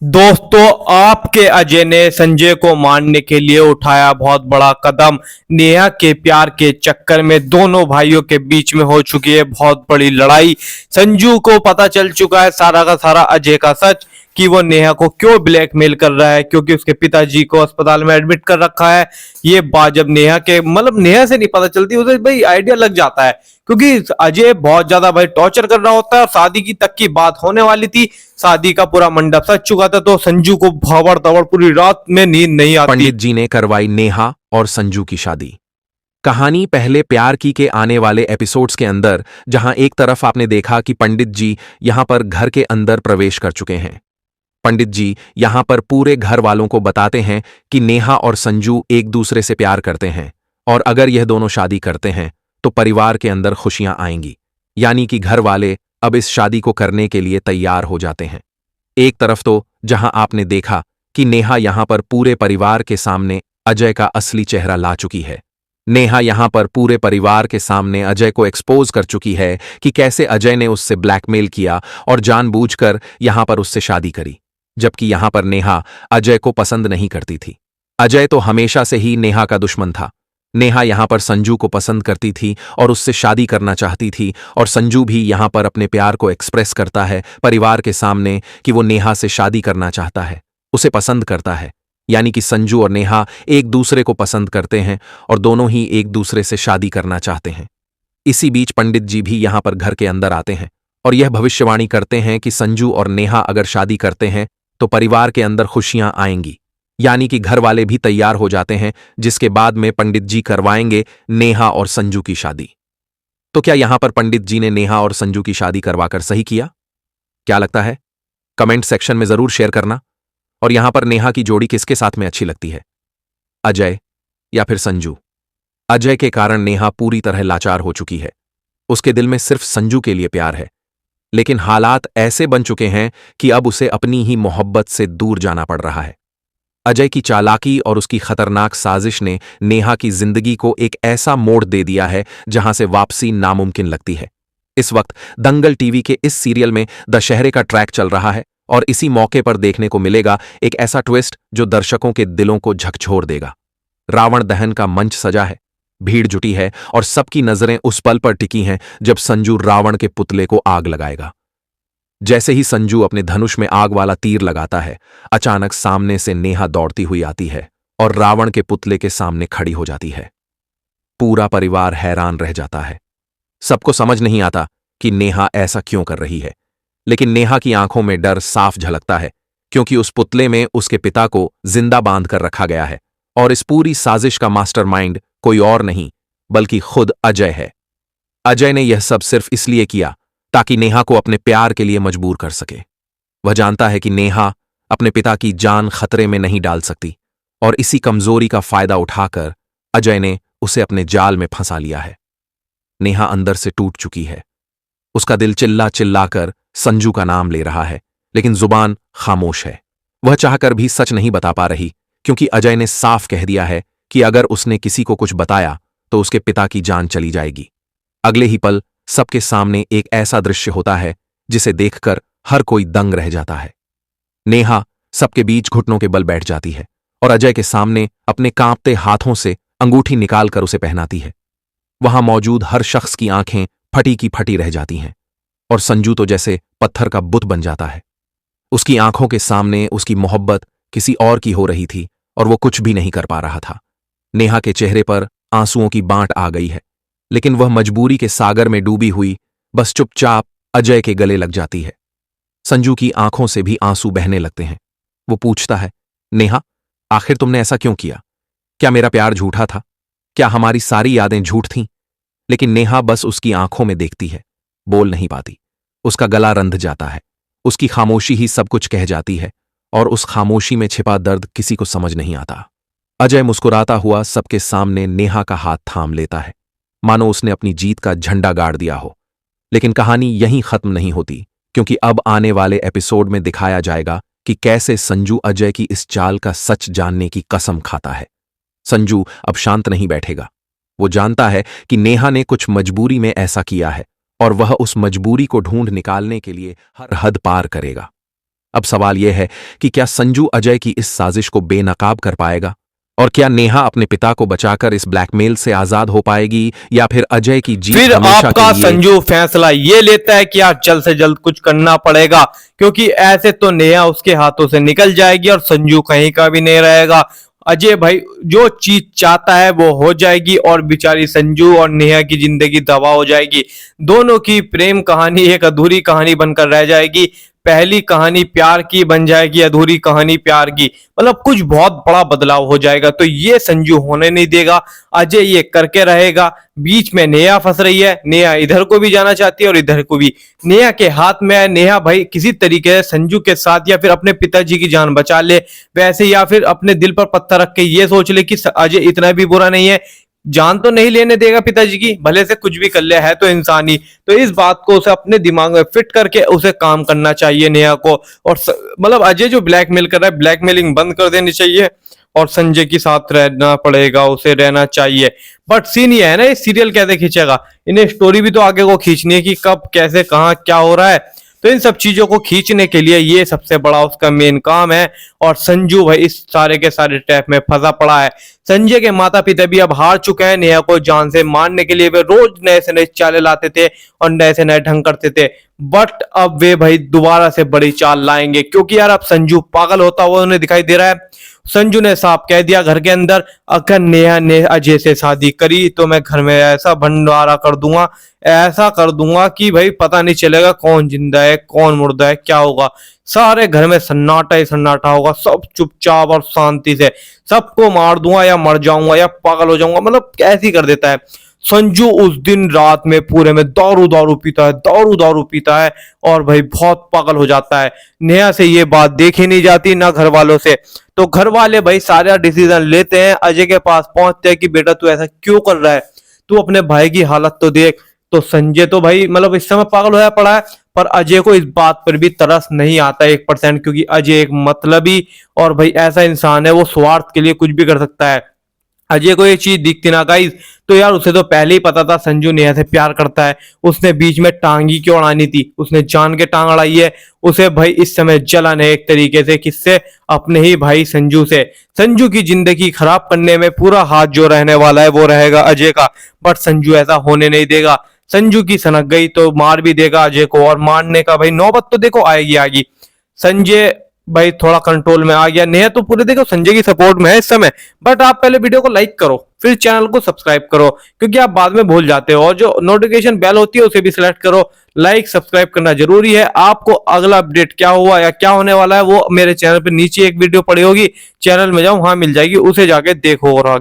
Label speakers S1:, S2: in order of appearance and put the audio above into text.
S1: दोस्तों, आपके अजय ने संजय को मारने के लिए उठाया बहुत बड़ा कदम। नेहा के प्यार के चक्कर में दोनों भाइयों के बीच में हो चुकी है बहुत बड़ी लड़ाई। संजू को पता चल चुका है सारा का सारा अजय का सच कि वो नेहा को क्यों ब्लैकमेल कर रहा है, क्योंकि उसके पिताजी को अस्पताल में एडमिट कर रखा है। ये बात जब नेहा के मतलब नेहा से नहीं पता चलती, उसे भाई आइडिया लग जाता है, क्योंकि अजय बहुत ज्यादा भाई टॉर्चर कर रहा होता है और शादी की तक की बात होने वाली थी। शादी का पूरा मंडप सज चुका था, तो संजू को भावड़ दौड़ पूरी रात में नींद नहीं आती।
S2: पंडित जी ने करवाई नेहा और संजू की शादी। कहानी पहले प्यार की के आने वाले एपिसोड्स के अंदर, जहां एक तरफ आपने देखा कि पंडित जी यहां पर घर के अंदर प्रवेश कर चुके हैं। पंडित जी यहां पर पूरे घर वालों को बताते हैं कि नेहा और संजू एक दूसरे से प्यार करते हैं और अगर यह दोनों शादी करते हैं तो परिवार के अंदर खुशियां आएंगी। यानी कि घर वाले अब इस शादी को करने के लिए तैयार हो जाते हैं। एक तरफ तो जहां आपने देखा कि नेहा यहां पर पूरे परिवार के सामने अजय का असली चेहरा ला चुकी है। नेहा यहां पर पूरे परिवार के सामने अजय को एक्सपोज कर चुकी है कि कैसे अजय ने उससे ब्लैकमेल किया और जानबूझकर यहां पर उससे शादी करी, जबकि यहां पर नेहा अजय को पसंद नहीं करती थी। अजय तो हमेशा से ही नेहा का दुश्मन था। नेहा यहां पर संजू को पसंद करती थी और उससे शादी करना चाहती थी, और संजू भी यहां पर अपने प्यार को एक्सप्रेस करता है परिवार के सामने कि वो नेहा से शादी करना चाहता है, उसे पसंद करता है। यानी कि संजू और नेहा एक दूसरे को पसंद करते हैं और दोनों ही एक दूसरे से शादी करना चाहते हैं। इसी बीच पंडित जी भी यहां पर घर के अंदर आते हैं और यह भविष्यवाणी करते हैं कि संजू और नेहा अगर शादी करते हैं तो परिवार के अंदर खुशियां आएंगी। यानी कि घर वाले भी तैयार हो जाते हैं, जिसके बाद में पंडित जी करवाएंगे नेहा और संजू की शादी। तो क्या यहां पर पंडित जी ने नेहा और संजू की शादी करवाकर सही किया? क्या लगता है? कमेंट सेक्शन में जरूर शेयर करना। और यहां पर नेहा की जोड़ी किसके साथ में अच्छी लगती है, अजय या फिर संजू? अजय के कारण नेहा पूरी तरह लाचार हो चुकी है। उसके दिल में सिर्फ संजू के लिए प्यार है, लेकिन हालात ऐसे बन चुके हैं कि अब उसे अपनी ही मोहब्बत से दूर जाना पड़ रहा है। अजय की चालाकी और उसकी खतरनाक साजिश ने नेहा की जिंदगी को एक ऐसा मोड़ दे दिया है जहां से वापसी नामुमकिन लगती है। इस वक्त दंगल टीवी के इस सीरियल में दशहरे का ट्रैक चल रहा है और इसी मौके पर देखने को मिलेगा एक ऐसा ट्विस्ट जो दर्शकों के दिलों को झकझोर देगा। रावण दहन का मंच सजा है, भीड़ जुटी है और सबकी नजरें उस पल पर टिकी हैं जब संजू रावण के पुतले को आग लगाएगा। जैसे ही संजू अपने धनुष में आग वाला तीर लगाता है, अचानक सामने से नेहा दौड़ती हुई आती है और रावण के पुतले के सामने खड़ी हो जाती है। पूरा परिवार हैरान रह जाता है। सबको समझ नहीं आता कि नेहा ऐसा क्यों कर रही है, लेकिन नेहा की आंखों में डर साफ झलकता है, क्योंकि उस पुतले में उसके पिता को जिंदा बांध कर रखा गया है और इस पूरी साजिश का मास्टरमाइंड कोई और नहीं बल्कि खुद अजय है। अजय ने यह सब सिर्फ इसलिए किया ताकि नेहा को अपने प्यार के लिए मजबूर कर सके। वह जानता है कि नेहा अपने पिता की जान खतरे में नहीं डाल सकती और इसी कमजोरी का फायदा उठाकर अजय ने उसे अपने जाल में फंसा लिया है। नेहा अंदर से टूट चुकी है। उसका दिल चिल्ला चिल्लाकर संजू का नाम ले रहा है, लेकिन जुबान खामोश है। वह चाहकर भी सच नहीं बता पा रही, क्योंकि अजय ने साफ कह दिया है कि अगर उसने किसी को कुछ बताया तो उसके पिता की जान चली जाएगी। अगले ही पल सबके सामने एक ऐसा दृश्य होता है जिसे देखकर हर कोई दंग रह जाता है। नेहा सबके बीच घुटनों के बल बैठ जाती है और अजय के सामने अपने कांपते हाथों से अंगूठी निकालकर उसे पहनाती है। वहां मौजूद हर शख्स की आंखें फटी की फटी रह जाती हैं और संजू तो जैसे पत्थर का बुत बन जाता है। उसकी आंखों के सामने उसकी मोहब्बत किसी और की हो रही थी और वो कुछ भी नहीं कर पा रहा था। नेहा के चेहरे पर आंसुओं की बांट आ गई है, लेकिन वह मजबूरी के सागर में डूबी हुई बस चुपचाप अजय के गले लग जाती है। संजू की आंखों से भी आंसू बहने लगते हैं। वो पूछता है, नेहा, आखिर तुमने ऐसा क्यों किया? क्या मेरा प्यार झूठा था? क्या हमारी सारी यादें झूठ थीं? लेकिन नेहा बस उसकी आंखों में देखती है, बोल नहीं पाती। उसका गला रंध जाता है। उसकी खामोशी ही सब कुछ कह जाती है और उस खामोशी में छिपा दर्द किसी को समझ नहीं आता। अजय मुस्कुराता हुआ सबके सामने नेहा का हाथ थाम लेता है, मानो उसने अपनी जीत का झंडा गाड़ दिया हो। लेकिन कहानी यहीं खत्म नहीं होती, क्योंकि अब आने वाले एपिसोड में दिखाया जाएगा कि कैसे संजू अजय की इस चाल का सच जानने की कसम खाता है। संजू अब शांत नहीं बैठेगा। वो जानता है कि नेहा ने कुछ मजबूरी में ऐसा किया है और वह उस मजबूरी को ढूंढ निकालने के लिए हर हद पार करेगा। अब सवाल यह है कि क्या संजू अजय की इस साजिश को बेनकाब कर पाएगा, और क्या नेहा अपने पिता को बचाकर इस ब्लैकमेल से आजाद हो पाएगी, या फिर अजय की जीत
S1: फिर
S2: हमेशा
S1: आपका
S2: के लिए।
S1: संजू फैसला ये लेता है कि यार जल्द से जल्द कुछ करना पड़ेगा, क्योंकि ऐसे तो नेहा उसके हाथों से निकल जाएगी और संजू कहीं का भी नहीं रहेगा। अजय भाई जो चीज चाहता है वो हो जाएगी और बेचारी संजू और नेहा की जिंदगी तबाह हो जाएगी। दोनों की प्रेम कहानी एक अधूरी कहानी बनकर रह जाएगी। पहली कहानी प्यार की बन जाएगी अधूरी कहानी प्यार की, मतलब कुछ बहुत बड़ा बदलाव हो जाएगा। तो ये संजू होने नहीं देगा, अजय ये करके रहेगा। बीच में नेहा फंस रही है, नेहा इधर को भी जाना चाहती है और इधर को भी। नेहा के हाथ में है, नेहा भाई किसी तरीके से संजू के साथ या फिर अपने पिताजी की जान बचा ले वैसे, या फिर अपने दिल पर पत्थर रख के ये सोच ले कि अजय इतना भी बुरा नहीं है, जान तो नहीं लेने देगा पिताजी की, भले से कुछ भी कर ले, है तो इंसान ही। तो इस बात को उसे अपने दिमाग में फिट करके उसे काम करना चाहिए नेहा को। और मतलब अजय जो ब्लैकमेल कर रहा है, ब्लैकमेलिंग बंद कर देनी चाहिए और संजय के साथ रहना पड़ेगा, उसे रहना चाहिए। बट सीन ये है ना, ये सीरियल कैसे खींचेगा, इन्हें स्टोरी भी तो आगे को खींचनी है कि कब कैसे कहाँ क्या हो रहा है। तो इन सब चीजों को खींचने के लिए ये सबसे बड़ा उसका मेन काम है। और संजू भाई इस सारे के सारे ट्रैप में फंसा पड़ा है। संजय के माता पिता भी अब हार चुके हैं, नेहा को जान से मारने के लिए वे रोज नए से नए चाले लाते थे और नए से नए ढंग करते थे। बट अब वे भाई दोबारा से बड़ी चाल लाएंगे, क्योंकि यार अब संजू पागल होता हुआ उन्हें दिखाई दे रहा है। संजू ने साफ कह दिया घर के अंदर, अगर नेहा ने अजय से शादी करी तो मैं घर में ऐसा भंडारा कर दूंगा, ऐसा कर दूंगा कि भाई पता नहीं चलेगा कौन जिंदा है कौन मुर्दा है, क्या होगा। सारे घर में सन्नाटा ही सन्नाटा होगा, सब चुपचाप और शांति से, सबको मार दूंगा या मर जाऊंगा या पागल हो जाऊंगा, मतलब कैसी कर देता है। संजू उस दिन रात में पूरे में दारू दारू पीता है, दारू दारू पीता है और भाई बहुत पागल हो जाता है। नेहा से ये बात देखी नहीं जाती ना घर वालों से, तो घर वाले भाई सारा डिसीजन लेते हैं, अजय के पास पहुंचते हैं कि बेटा तू ऐसा क्यों कर रहा है, तू अपने भाई की हालत तो देख। तो संजय तो भाई मतलब इस समय पागल होया पड़ा है, पर अजय को इस बात पर भी तरस नहीं आता 1%, क्योंकि अजय एक मतलबी और भाई ऐसा इंसान है, वो स्वार्थ के लिए कुछ भी कर सकता है। अजय को ये चीज दिखती ना गाइस, तो यार उसे तो पहले ही पता था संजू नेहा से प्यार करता है, उसने बीच में टांगी क्यों अड़ानी थी, उसने जान के टांग अड़ाई है। उसे भाई इस समय जलन है एक तरीके से, किससे, अपने ही भाई संजू से। संजू की जिंदगी खराब करने में पूरा हाथ जो रहने वाला है वो रहेगा अजय का, बट संजू ऐसा होने नहीं देगा। संजू की सनक गई तो मार भी देगा अजय को, और मारने का भाई नौबत तो देखो आएगी आएगी। संजय भाई थोड़ा कंट्रोल में आ गया, नेहा तो पूरे देखो संजय की सपोर्ट में है इस समय। बट आप पहले वीडियो को लाइक करो, फिर चैनल को सब्सक्राइब करो, क्योंकि आप बाद में भूल जाते हो, और जो नोटिफिकेशन बेल होती है उसे भी सिलेक्ट करो। लाइक सब्सक्राइब करना जरूरी है। आपको अगला अपडेट क्या हुआ या क्या होने वाला है वो मेरे चैनल पे नीचे एक वीडियो पड़ी होगी, चैनल में जाओ वहां मिल जाएगी, उसे जाके देखो और आगे।